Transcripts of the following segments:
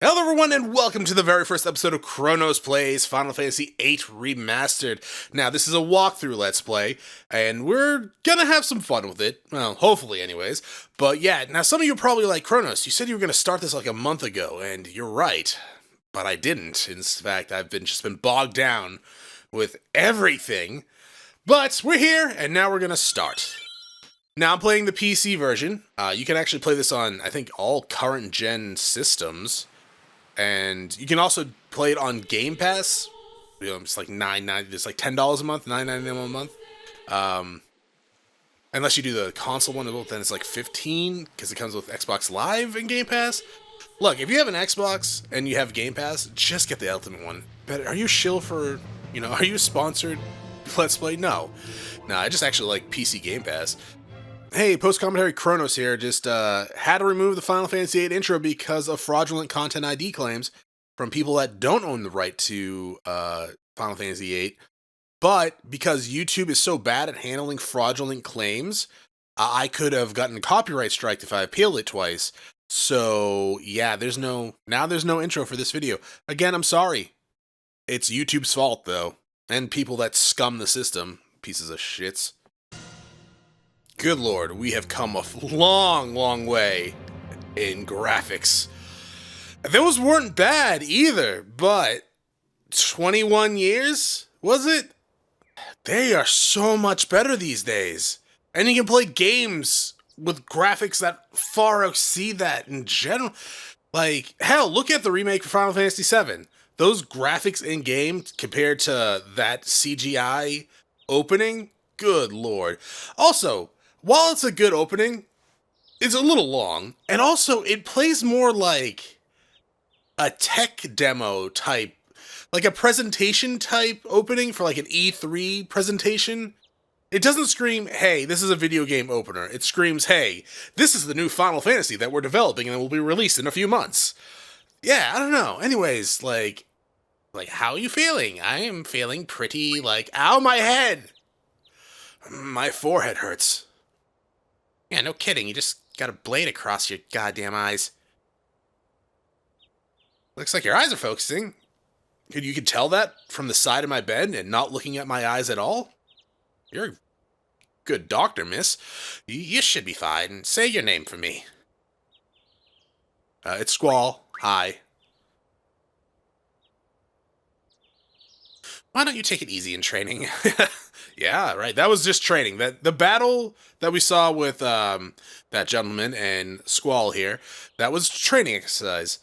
Hello everyone and welcome to the very first episode of Chronos Plays Final Fantasy VIII Remastered. Now this is a walkthrough Let's Play, and we're gonna have some fun with it. Well, hopefully anyways. But yeah, now some of you are probably like, Chronos, you said you were gonna start this like a month ago, and you're right. But I didn't. In fact, I've just been bogged down with everything. But we're here, and now we're gonna start. Now I'm playing the PC version. You can actually play this on, I think, all current gen systems. And you can also play it on Game Pass. You know, it's like $9.90. It's like $10 a month, $9.99 a month. Unless you do the console one, then it's like $15 because it comes with Xbox Live and Game Pass. Look, if you have an Xbox and you have Game Pass, just get the Ultimate one. But are you a shill for, are you a sponsored Let's Play? No. No, I just actually like PC Game Pass. Hey, post-commentary Chronos here. Just had to remove the Final Fantasy VIII intro because of fraudulent content ID claims from people that don't own the right to Final Fantasy VIII. But because YouTube is so bad at handling fraudulent claims, I could have gotten a copyright strike if I appealed it twice. So yeah, there's no intro for this video. Again, I'm sorry. It's YouTube's fault though, and people that scum the system, pieces of shits. Good lord, we have come a long, long way in graphics. Those weren't bad either, but 21 years, was it? They are so much better these days. And you can play games with graphics that far exceed that in general. Like, hell, look at the remake for Final Fantasy VII. Those graphics in-game compared to that CGI opening, good lord. Also, while it's a good opening, it's a little long, and also it plays more like a tech demo type, like a presentation type opening for like an E3 presentation. It doesn't scream, hey, this is a video game opener. It screams, hey, this is the new Final Fantasy that we're developing and will be released in a few months. Yeah, I don't know. Anyways, like how are you feeling? I am feeling pretty ow, my head! My forehead hurts. Yeah, no kidding. You just got a blade across your goddamn eyes. Looks like your eyes are focusing. You can tell that from the side of my bed and not looking at my eyes at all? You're a good doctor, miss. You should be fine. Say your name for me. It's Squall. Hi. Why don't you take it easy in training? Yeah, right. That was just training. The battle that we saw with that gentleman and Squall here, that was training exercise.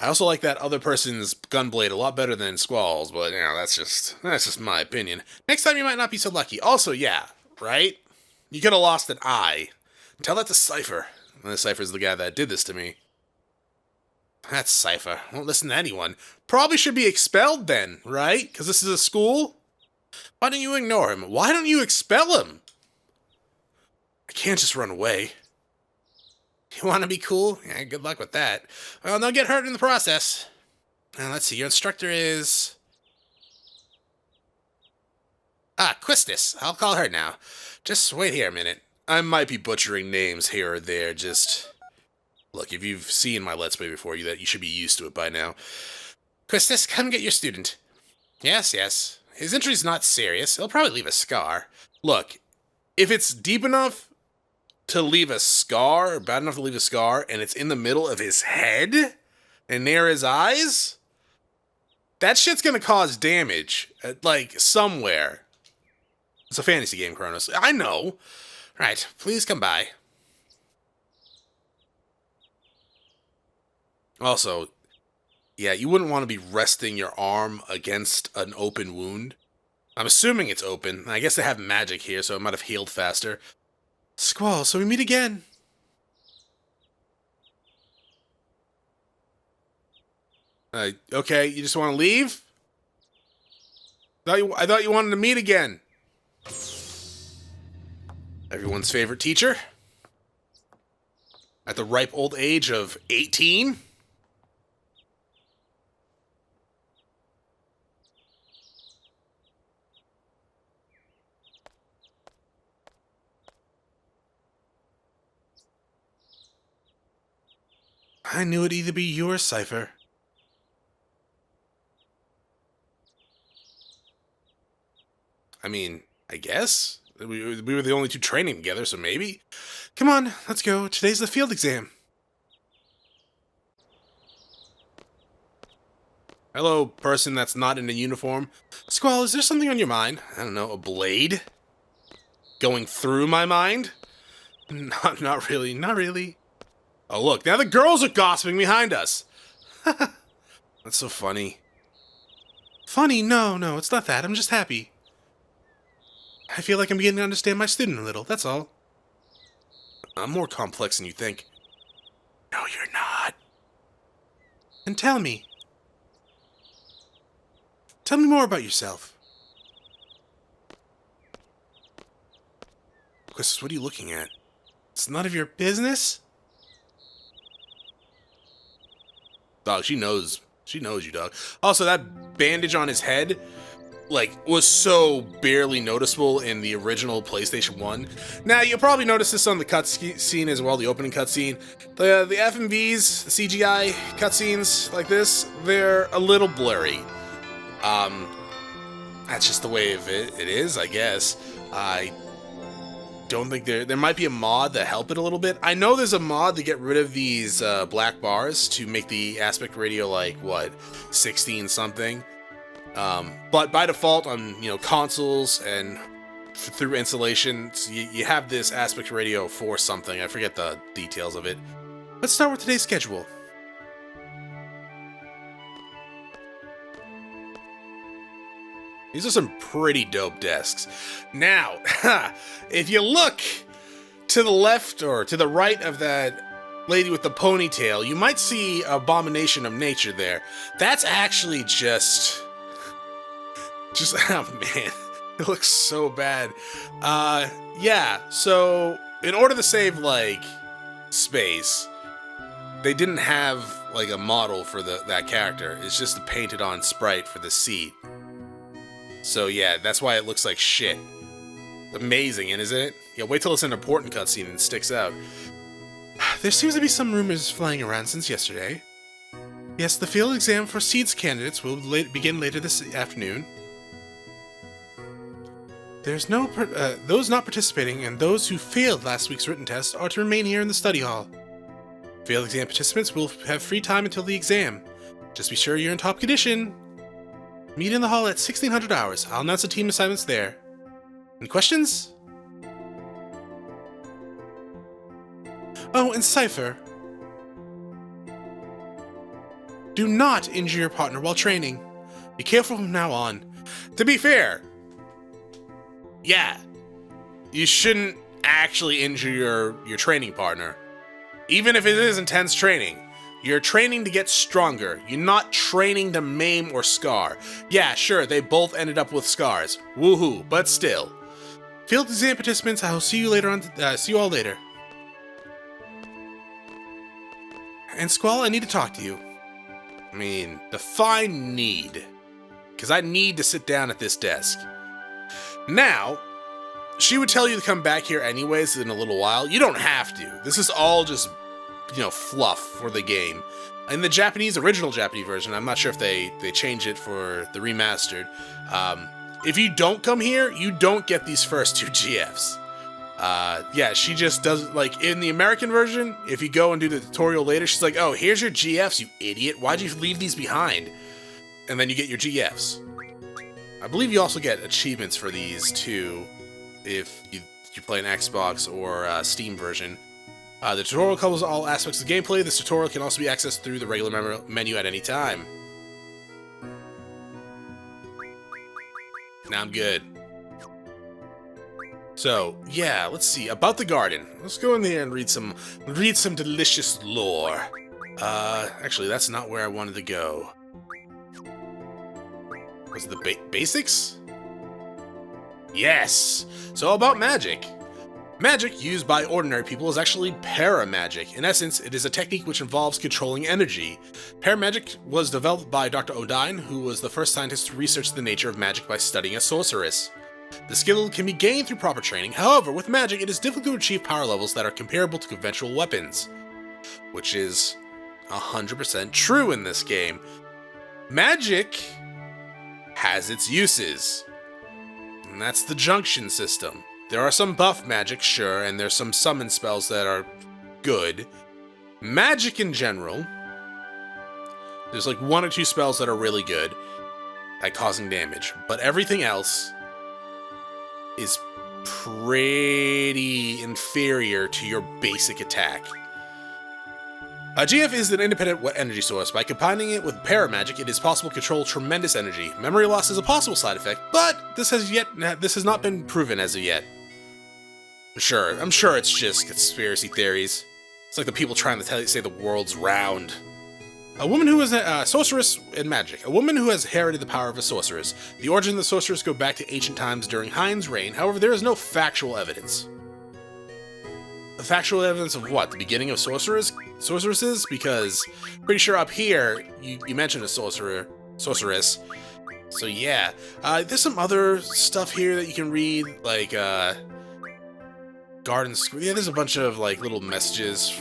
I also like that other person's gunblade a lot better than Squall's, but that's just my opinion. Next time you might not be so lucky. Also, yeah, right? You could have lost an eye. Tell that to Cypher. And the Cypher's the guy that did this to me. That's Cypher. Won't listen to anyone. Probably should be expelled then, right? Because this is a school? Why don't you ignore him? Why don't you expel him? I can't just run away. You want to be cool? Yeah, good luck with that. Well, don't get hurt in the process. Now, let's see. Your instructor is... Quistis. I'll call her now. Just wait here a minute. I might be butchering names here or there, just... Look, if you've seen my Let's Play before, you should be used to it by now. Quistis, come get your student. Yes, yes. His injury's not serious. He'll probably leave a scar. Look, if it's deep enough to leave a scar, or bad enough to leave a scar, and it's in the middle of his head and near his eyes, that shit's gonna cause damage, somewhere. It's a fantasy game, Chronos. I know. Right, please come by. Also, yeah, you wouldn't want to be resting your arm against an open wound. I'm assuming it's open. I guess they have magic here, so it might have healed faster. Squall, so we meet again. Okay, you just want to leave? I thought you wanted to meet again. Everyone's favorite teacher? At the ripe old age of 18? I knew it'd either be you or Cypher. I mean, I guess. We were the only two training together, so maybe. Come on, let's go. Today's the field exam. Hello, person that's not in a uniform. Squall, is there something on your mind? I don't know, a blade? Going through my mind? Not really, not really. Oh, look, now the girls are gossiping behind us. That's so funny. Funny? No, it's not that. I'm just happy. I feel like I'm beginning to understand my student a little, that's all. I'm more complex than you think. No, you're not. And tell me. Tell me more about yourself. Quistis, what are you looking at? It's none of your business? Dog, she knows. She knows you, dog. Also, that bandage on his head, like, was so barely noticeable in the original PlayStation 1. Now, you'll probably notice this on the cutscene as well, the opening cutscene. The FMVs, the CGI cutscenes like this, they're a little blurry. That's just the way of it is, I guess. I don't think there might be a mod that help it a little bit. I know there's a mod to get rid of these black bars to make the aspect ratio like what 16 something. But by default on consoles and through installation, you have this aspect ratio for something. I forget the details of it. Let's start with today's schedule. These are some pretty dope desks. Now, if you look to the left or to the right of that lady with the ponytail, you might see Abomination of Nature there. That's actually just oh man, it looks so bad. Yeah, so in order to save like space, they didn't have like a model for that character. It's just a painted on sprite for the seat. So yeah, that's why it looks like shit. Amazing, isn't it? Yeah, wait till it's an important cutscene and it sticks out. There seems to be some rumors flying around since yesterday. Yes, the field exam for Seeds candidates will begin later this afternoon. There's those not participating and those who failed last week's written test are to remain here in the study hall. Field exam participants will have free time until the exam. Just be sure you're in top condition. Meet in the hall at 1600 hours. I'll announce the team assignments there. Any questions? Oh, and Cypher. Do not injure your partner while training. Be careful from now on. To be fair, yeah, you shouldn't actually injure your training partner. Even if it is intense training. You're training to get stronger. You're not training to maim or scar. Yeah, sure, they both ended up with scars. Woohoo, but still. Field exam participants, I will see you later on. See you all later. And Squall, I need to talk to you. I mean, define need. Because I need to sit down at this desk. Now, she would tell you to come back here anyways in a little while. You don't have to. This is all just fluff for the game. In the original Japanese version, I'm not sure if they change it for the remastered. If you don't come here, you don't get these first two GFs. Yeah, she just does, like, in the American version, if you go and do the tutorial later, she's like, oh, here's your GFs, you idiot. Why'd you leave these behind? And then you get your GFs. I believe you also get achievements for these, too, if you play an Xbox or Steam version. The tutorial covers all aspects of the gameplay. This tutorial can also be accessed through the regular menu at any time. Now I'm good. So, yeah, let's see. About the garden. Let's go in there and read some delicious lore. Actually, that's not where I wanted to go. Was it the basics? Yes! So about magic. Magic used by ordinary people is actually paramagic. In essence, it is a technique which involves controlling energy. Paramagic was developed by Dr. Odine, who was the first scientist to research the nature of magic by studying a sorceress. The skill can be gained through proper training, however, with magic it is difficult to achieve power levels that are comparable to conventional weapons. Which is 100% true in this game. Magic has its uses. and that's the junction system. There are some buff magic, sure, and there's some summon spells that are good. Magic in general, there's like 1 or 2 spells that are really good at causing damage, but everything else is pretty inferior to your basic attack. GF is an independent energy source. By combining it with paramagic, it is possible to control tremendous energy. Memory loss is a possible side effect, but this has not been proven as of yet. I'm sure it's just conspiracy theories. It's like the people trying to say the world's round. A woman who is a sorceress in magic. A woman who has inherited the power of a sorceress. The origin of the sorceress go back to ancient times during Hein's reign. However, there is no factual evidence. The factual evidence of what? The beginning of sorceresses? Because pretty sure up here you mentioned a sorceress. So yeah, there's some other stuff here that you can read, like garden school. Yeah, there's a bunch of like little messages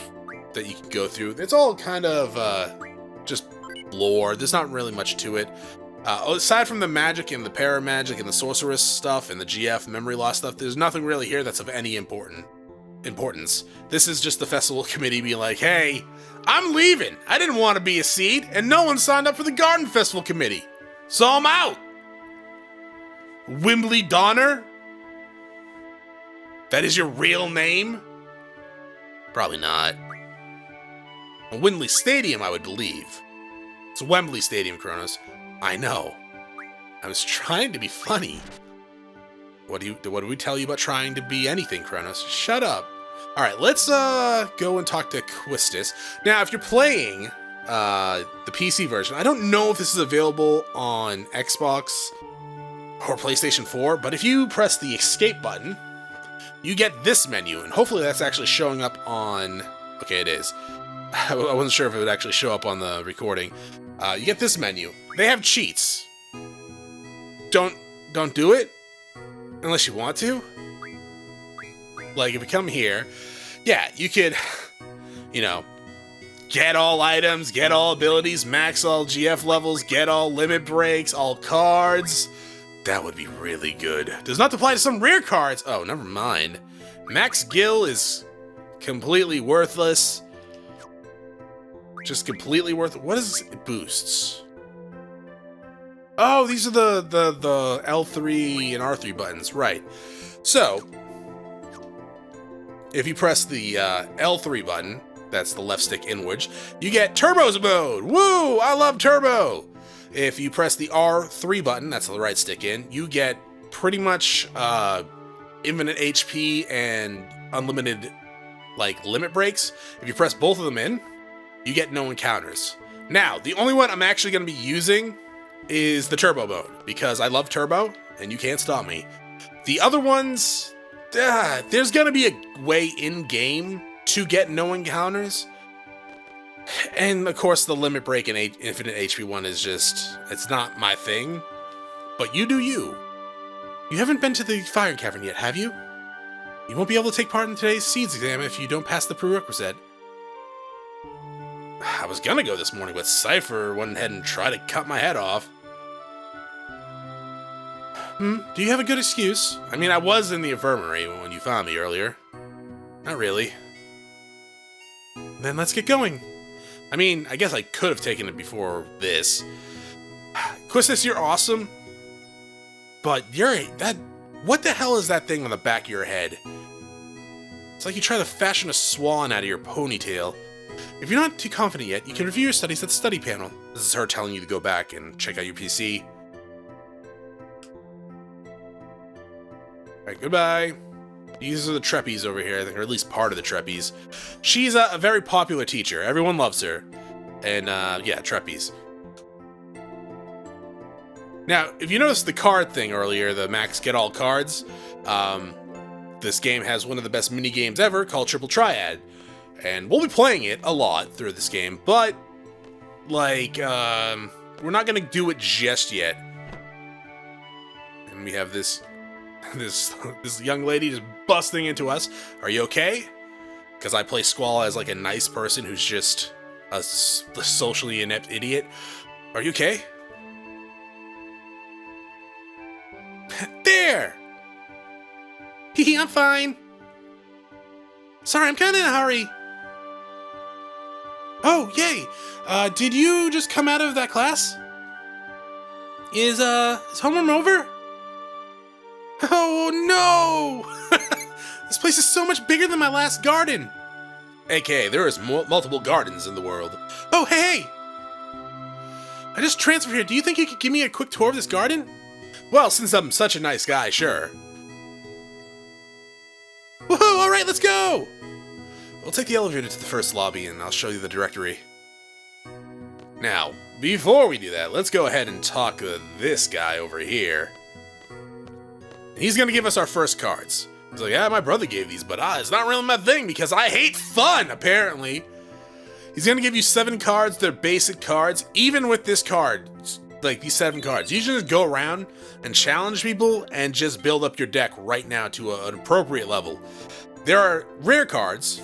that you can go through. It's all kind of just lore. There's not really much to it. Aside from the magic and the paramagic and the sorceress stuff and the GF memory loss stuff, there's nothing really here that's of any importance. This is just the festival committee being like, hey, I'm leaving. I didn't want to be a seed, and no one signed up for the garden festival committee. So I'm out. Wimbley Donner? That is your real name? Probably not. Wembley Stadium, I would believe. It's Wembley Stadium, Chronos. I know. I was trying to be funny. What do we tell you about trying to be anything, Chronos? Shut up. All right, let's go and talk to Quistis. Now, if you're playing the PC version, I don't know if this is available on Xbox or PlayStation 4, but if you press the escape button, you get this menu, and hopefully that's actually showing up on... Okay, it is. I wasn't sure if it would actually show up on the recording. You get this menu. They have cheats. Don't do it unless you want to. Like, if you come here, yeah, you could, get all items, get all abilities, max all GF levels, get all limit breaks, all cards. That would be really good. Does not apply to some rare cards. Oh, never mind. Max Gil is completely worthless. Just completely worthless. What is it boosts? Oh, these are the L3 and R3 buttons, right. So, if you press the L3 button, that's the left stick inwards, you get Turbo's mode! Woo! I love Turbo! If you press the R3 button, that's the right stick in, you get pretty much infinite HP and unlimited, limit breaks. If you press both of them in, you get no encounters. Now, the only one I'm actually going to be using is the Turbo mode, because I love Turbo, and you can't stop me. The other ones, there's going to be a way in-game to get no encounters. And, of course, the limit break and infinite HP one is just, it's not my thing. But you do you. You haven't been to the fire cavern yet, have you? You won't be able to take part in today's Seeds exam if you don't pass the prerequisite. I was gonna go this morning, but Cypher went ahead and tried to cut my head off. Do you have a good excuse? I mean, I was in the infirmary when you found me earlier. Not really. Then let's get going. I mean, I guess I could have taken it before this. Quistis, you're awesome. But what the hell is that thing on the back of your head? It's like you try to fashion a swan out of your ponytail. If you're not too confident yet, you can review your studies at the study panel. This is her telling you to go back and check out your PC. Alright, goodbye. These are the Treppies over here, I think, or at least part of the Treppies. She's a very popular teacher. Everyone loves her. And, yeah, Treppies. Now, if you noticed the card thing earlier, the max get all cards, this game has one of the best mini-games ever called Triple Triad. And we'll be playing it a lot through this game, but, we're not gonna do it just yet. And we have this young lady just busting into us. Are you okay? Because I play Squall as, a nice person who's just a socially inept idiot. Are you okay? There! Hee, I'm fine. Sorry, I'm kind of in a hurry. Oh, yay! Did you just come out of that class? Is homeroom over? Oh, no! This place is so much bigger than my last garden! AKA, there is multiple gardens in the world. Oh, hey! I just transferred here. Do you think you could give me a quick tour of this garden? Well, since I'm such a nice guy, sure. Woohoo! Alright, let's go! We'll take the elevator to the first lobby and I'll show you the directory. Now, before we do that, let's go ahead and talk with this guy over here. He's gonna give us our first cards. He's like, yeah, my brother gave these, but it's not really my thing because I hate fun, apparently. He's gonna give you 7 cards, they're basic cards. Even with this card, like these 7 cards, you should just go around and challenge people and just build up your deck right now to an appropriate level. There are rare cards,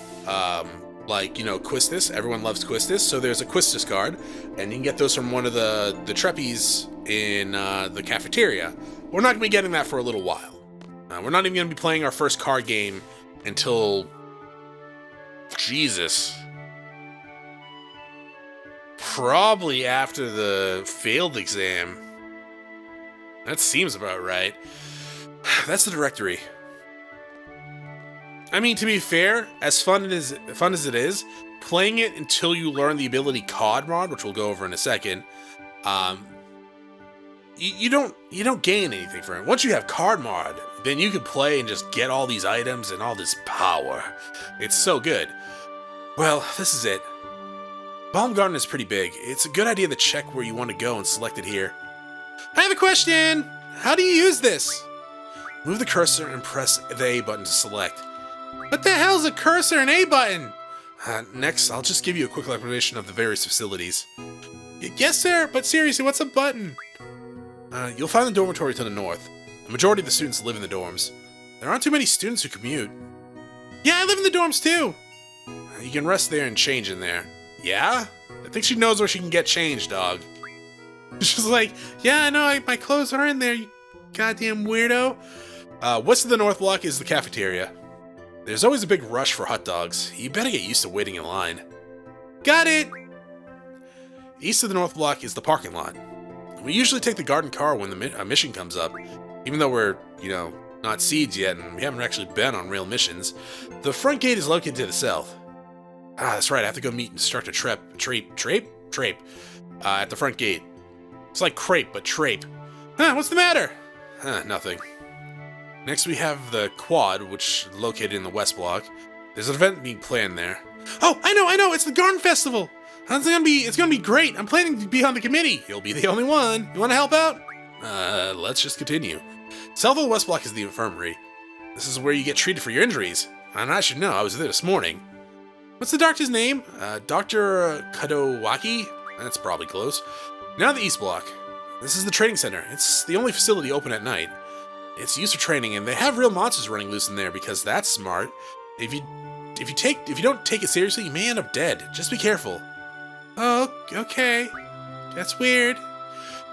like, you know, Quistis. Everyone loves Quistis, so there's a Quistis card, and you can get those from one of the treppies in the cafeteria. We're not gonna be getting that for a little while. We're not even gonna be playing our first card game until... Jesus. Probably after the failed exam. That seems about right. That's the directory. I mean, to be fair, as fun as it is, playing it until you learn the ability Cod Mod, which we'll go over in a second, you don't gain anything from it. Once you have Card Mod, then you can play and just get all these items and all this power. It's so good. Well, this is it. Balm Garden is pretty big. It's a good idea to check where you want to go and select it here. I have a question! How do you use this? Move the cursor and press the A button to select. What the hell's a cursor and A button? Next, I'll just give you a quick explanation of the various facilities. Yes, sir, but seriously, what's a button? You'll find the dormitory to the north. The majority of the students live in the dorms. There aren't too many students who commute. Yeah, I live in the dorms too! You can rest there and change in there. Yeah? I think she knows where she can get changed, dog. She's like, yeah, I know, my clothes are in there, you goddamn weirdo. West of the north block is the cafeteria. There's always a big rush for hot dogs. You better get used to waiting in line. Got it! East of the north block is the parking lot. We usually take the garden car when the mission comes up. Even though we're, you know, not seeds yet and we haven't actually been on real missions. The front gate is located to the south. That's right, I have to go meet Instructor Trape at the front gate. It's like crepe, but trape. What's the matter? Nothing. Next we have the quad, which is located in the west block. There's an event being planned there. Oh, I know, it's the Garden Festival! It's gonna be great! I'm planning to be on the committee! You'll be the only one! You wanna help out? Let's just continue. South of the west block is the infirmary. This is where you get treated for your injuries. And I should know, I was there this morning. What's the doctor's name? Dr. Kadowaki? That's probably close. Now the east block. This is the training center. It's the only facility open at night. It's used for training, and they have real monsters running loose in there because that's smart. If you don't take it seriously, you may end up dead. Just be careful. Oh, okay. That's weird.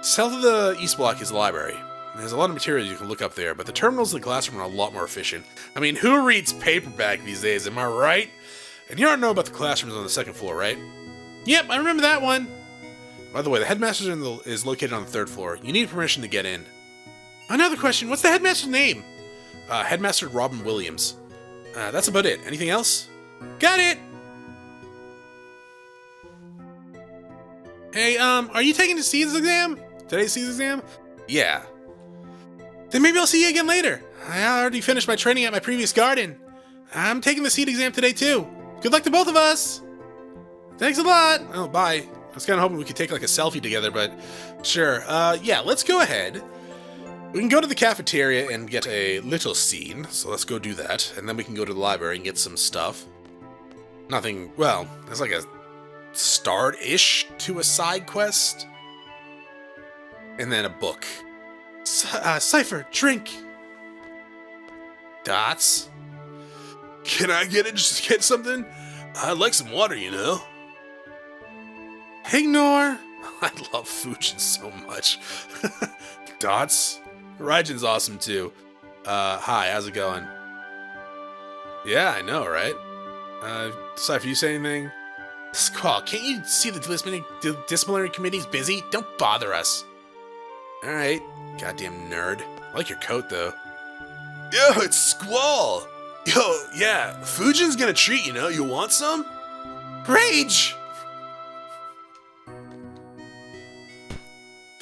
South of the east block is the library. There's a lot of materials you can look up there, but the terminals in the classroom are a lot more efficient. I mean, who reads paperback these days, am I right? And you already know about the classrooms on the second floor, right? Yep, I remember that one. By the way, the headmaster is located on the 3rd floor. You need permission to get in. Another question, what's the headmaster's name? Headmaster Robin Williams. That's about it. Anything else? Got it! Hey, are you taking the Seeds exam? Today's Seeds exam? Yeah. Then maybe I'll see you again later. I already finished my training at my previous garden. I'm taking the Seed exam today too. Good luck to both of us! Thanks a lot! Oh, bye. I was kind of hoping we could take like a selfie together, but sure. Yeah, let's go ahead. We can go to the cafeteria and get a little scene, so let's go do that. And then we can go to the library and get some stuff. Nothing, well, there's like a start-ish to a side quest. And then a book. Cypher, drink! Dots? Can I get it? Just get something? I'd like some water, you know? Ignore! I love Fujin so much. Dots? Raijin's awesome too. Hi, how's it going? Yeah, I know, right? Sorry if you say anything. Squall, can't you see the disciplinary committee's busy? Don't bother us. Alright, goddamn nerd. I like your coat, though. Yo, it's Squall! Yo, yeah, Fujin's gonna treat you, know? You want some? Rage!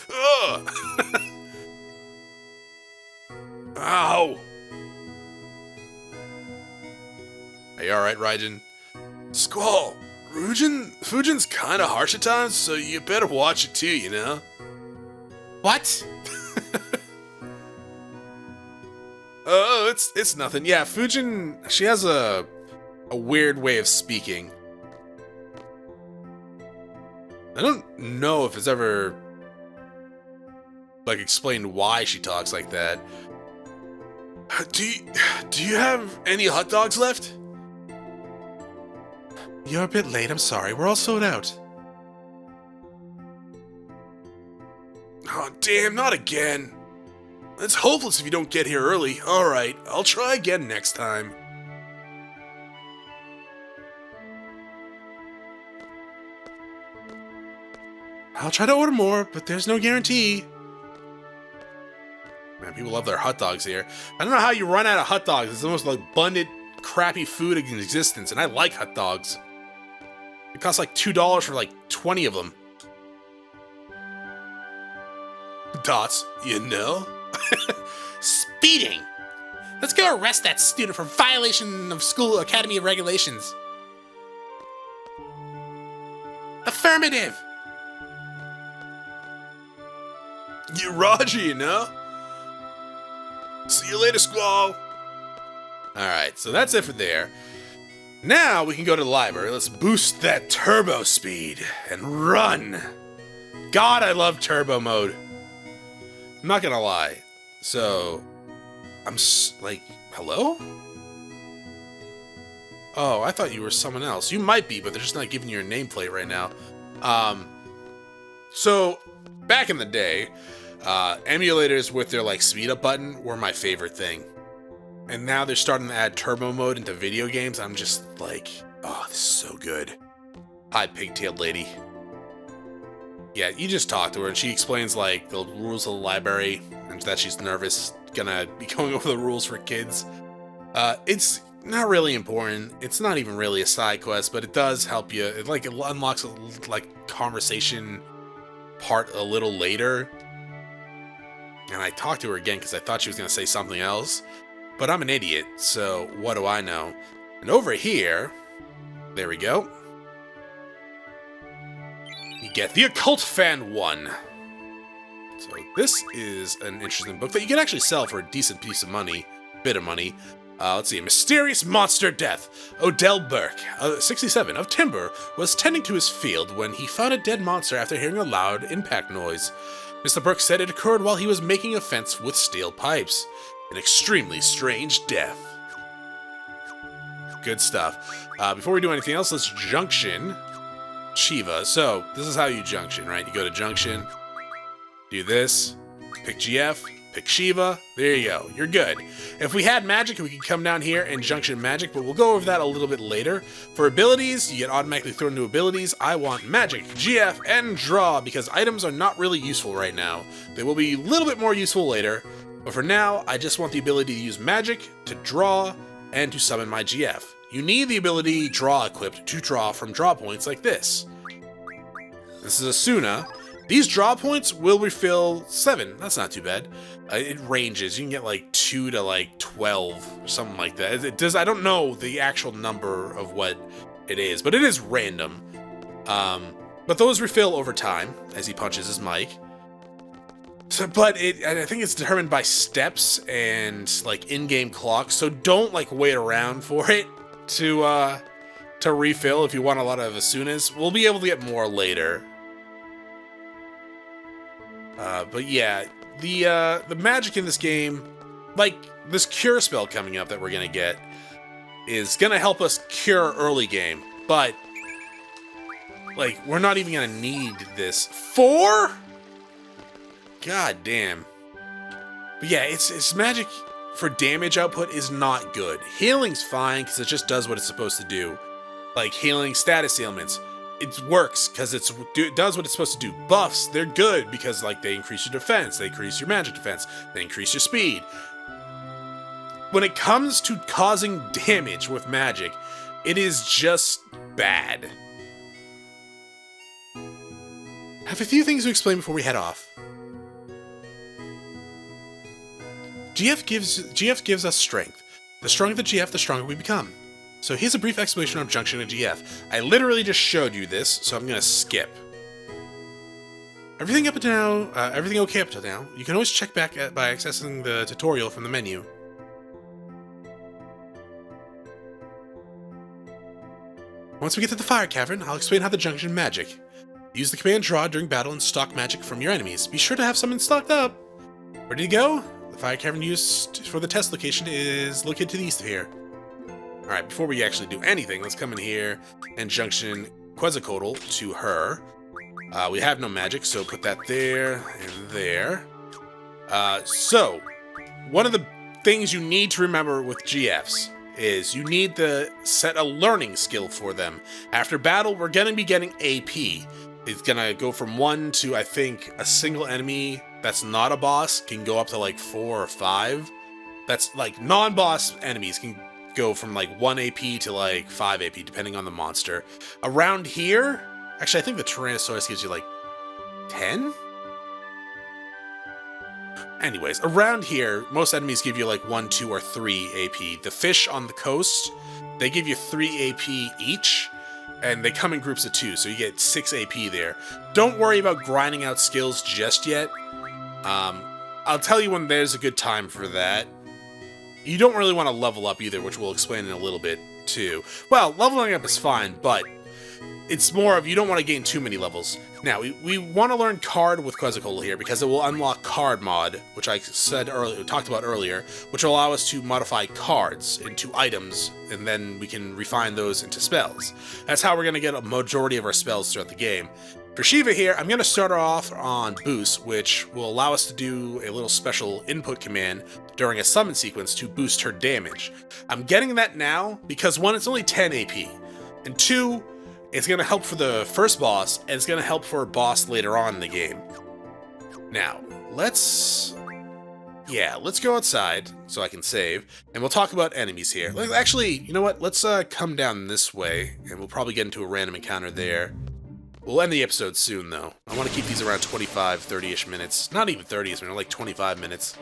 Ugh! Ow! Are you alright, Raijin? Squall, Fujin's kinda harsh at times, so you better watch it too, you know? What? Oh, it's nothing. Yeah, Fujin, she has a weird way of speaking. I don't know if it's ever, like, explained why she talks like that. Do you have any hot dogs left? You're a bit late, I'm sorry. We're all sold out. Oh, damn, not again. It's hopeless if you don't get here early. Alright, I'll try again next time. I'll try to order more, but there's no guarantee. Man, people love their hot dogs here. I don't know how you run out of hot dogs. It's the most abundant, crappy food in existence, and I like hot dogs. It costs like $2 for like 20 of them. Dots, you know? Speeding! Let's go arrest that student for violation of school academy regulations. Affirmative! You Roger, you know? See you later, Squall! Alright, so that's it for there. Now we can go to the library. Let's boost that turbo speed and run! God, I love turbo mode. I'm not gonna lie. So, I'm like, hello? Oh, I thought you were someone else. You might be, but they're just not giving you your nameplate right now. So, back in the day, emulators with their, like, speed up button were my favorite thing. And now they're starting to add turbo mode into video games. I'm just like, oh, this is so good. Hi, pigtailed lady. Yeah, you just talk to her, and she explains, like, the rules of the library, and that she's nervous, gonna be going over the rules for kids. It's not really important. It's not even really a side quest, but it does help you. It unlocks a, like, conversation part a little later. And I talked to her again, because I thought she was gonna say something else. But I'm an idiot, so what do I know? And over here, there we go. You get the Occult Fan 1. So this is an interesting book that you can actually sell for a decent piece of money, bit of money. Let's see, Mysterious Monster Death. Odell Burke, 67, of Timber, was tending to his field when he found a dead monster after hearing a loud impact noise. Mr. Burke said it occurred while he was making a fence with steel pipes. An extremely strange death. Good stuff. Before we do anything else, let's junction Shiva. So, this is how you junction, right? You go to junction, do this, pick GF, pick Shiva, there you go, you're good. If we had magic, we could come down here and junction magic, but we'll go over that a little bit later. For abilities, you get automatically thrown into abilities. I want magic, GF, and draw, because items are not really useful right now. They will be a little bit more useful later, but for now, I just want the ability to use magic, to draw, and to summon my GF. You need the ability draw equipped to draw from draw points like this. This is Asuna. These draw points will refill 7. That's not too bad. It ranges. You can get like 2 to like 12 or something like that. It does. I don't know the actual number of what it is, but it is random. But those refill over time as he punches his mic. So, but I think it's determined by steps and like in-game clocks. So don't like wait around for it to refill if you want a lot of Asunas. We'll be able to get more later. But yeah, the magic in this game, like this cure spell coming up that we're gonna get, is gonna help us cure early game. But like, we're not even gonna need this. 4? God damn. But yeah, it's magic. for damage output is not good. Healing's fine because it just does what it's supposed to do. Like healing status ailments, it works because it does what it's supposed to do. Buffs, they're good because like they increase your defense, they increase your magic defense, they increase your speed. When it comes to causing damage with magic, it is just bad. I have a few things to explain before we head off. GF gives us strength. The stronger the GF, the stronger we become. So here's a brief explanation of junctioning a GF. I literally just showed you this, so I'm gonna skip. Everything up until now, everything okay up until now. You can always check back by accessing the tutorial from the menu. Once we get to the fire cavern, I'll explain how to junction magic. Use the command draw during battle and stock magic from your enemies. Be sure to have something stocked up. Ready to go? The fire cavern used for the test location is located to the east of here. Alright, before we actually do anything, let's come in here and junction Quetzalcoatl to her. We have no magic, so put that there and there. So, one of the things you need to remember with GFs is you need to set a learning skill for them. After battle, we're going to be getting AP. It's going to go from 1 to, I think, a single enemy that's not a boss can go up to like 4 or 5. That's like non-boss enemies can go from like 1 AP to like 5 AP, depending on the monster. Around here, actually, I think the Tyrannosaurus gives you like 10? Anyways, around here, most enemies give you like 1, 2, or 3 AP. The fish on the coast, they give you 3 AP each, and they come in groups of 2, so you get 6 AP there. Don't worry about grinding out skills just yet. I'll tell you when there's a good time for that. You don't really want to level up either, which we'll explain in a little bit too. Well, leveling up is fine, but it's more of you don't want to gain too many levels. Now, we want to learn card with Quetzalcoatl here because it will unlock card mod, which I said earlier, talked about earlier, which will allow us to modify cards into items, and then we can refine those into spells. That's how we're going to get a majority of our spells throughout the game. For Shiva here, I'm going to start her off on boost, which will allow us to do a little special input command during a summon sequence to boost her damage. I'm getting that now because 1, it's only 10 AP, and 2, it's going to help for the first boss, and it's going to help for a boss later on in the game. Now, let's go outside so I can save, and we'll talk about enemies here. Actually, you know what? Let's come down this way, and we'll probably get into a random encounter there. We'll end the episode soon, though. I want to keep these around 25, 30-ish minutes. Not even 30-ish minutes, like 25 minutes.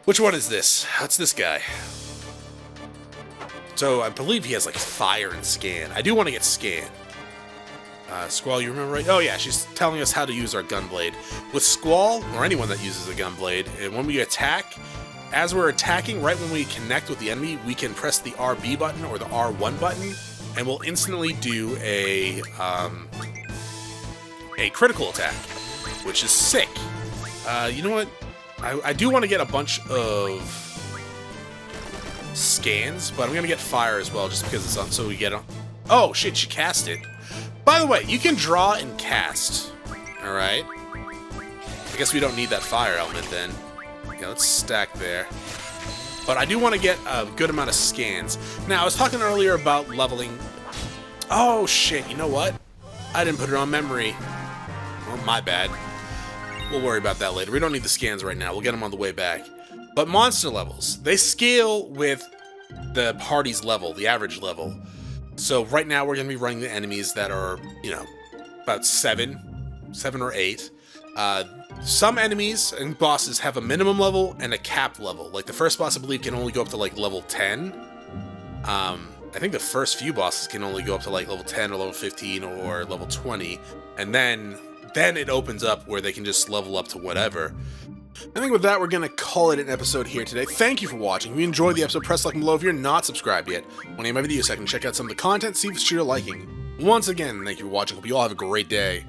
Which one is this? What's this guy? So, I believe he has, like, fire and scan. I do want to get scan. Squall, you remember right? Oh, yeah, she's telling us how to use our gunblade. With Squall, or anyone that uses a gunblade, and when we attack, as we're attacking, right when we connect with the enemy, we can press the RB button or the R1 button, and we'll instantly do a critical attack, which is sick. You know what? I do want to get a bunch of scans, but I'm gonna get fire as well, just because it's on. So we get on. Oh shit! She cast it. By the way, you can draw and cast. All right. I guess we don't need that fire element then. Yeah, let's stack there. But I do want to get a good amount of scans. Now, I was talking earlier about leveling. Oh, shit. You know what? I didn't put it on memory. Well, my bad. We'll worry about that later. We don't need the scans right now. We'll get them on the way back. But monster levels, they scale with the party's level, the average level. So right now, we're going to be running the enemies that are, you know, about 7 or 8. Some enemies and bosses have a minimum level and a capped level. Like the first boss, I believe, can only go up to like level 10. I think the first few bosses can only go up to like level 10 or level 15 or level 20. And then it opens up where they can just level up to whatever. I think with that, we're going to call it an episode here today. Thank you for watching. If you enjoyed the episode, press like below if you're not subscribed yet. When you have my videos, I can check out some of the content, see if it's you're liking. Once again, thank you for watching. Hope you all have a great day.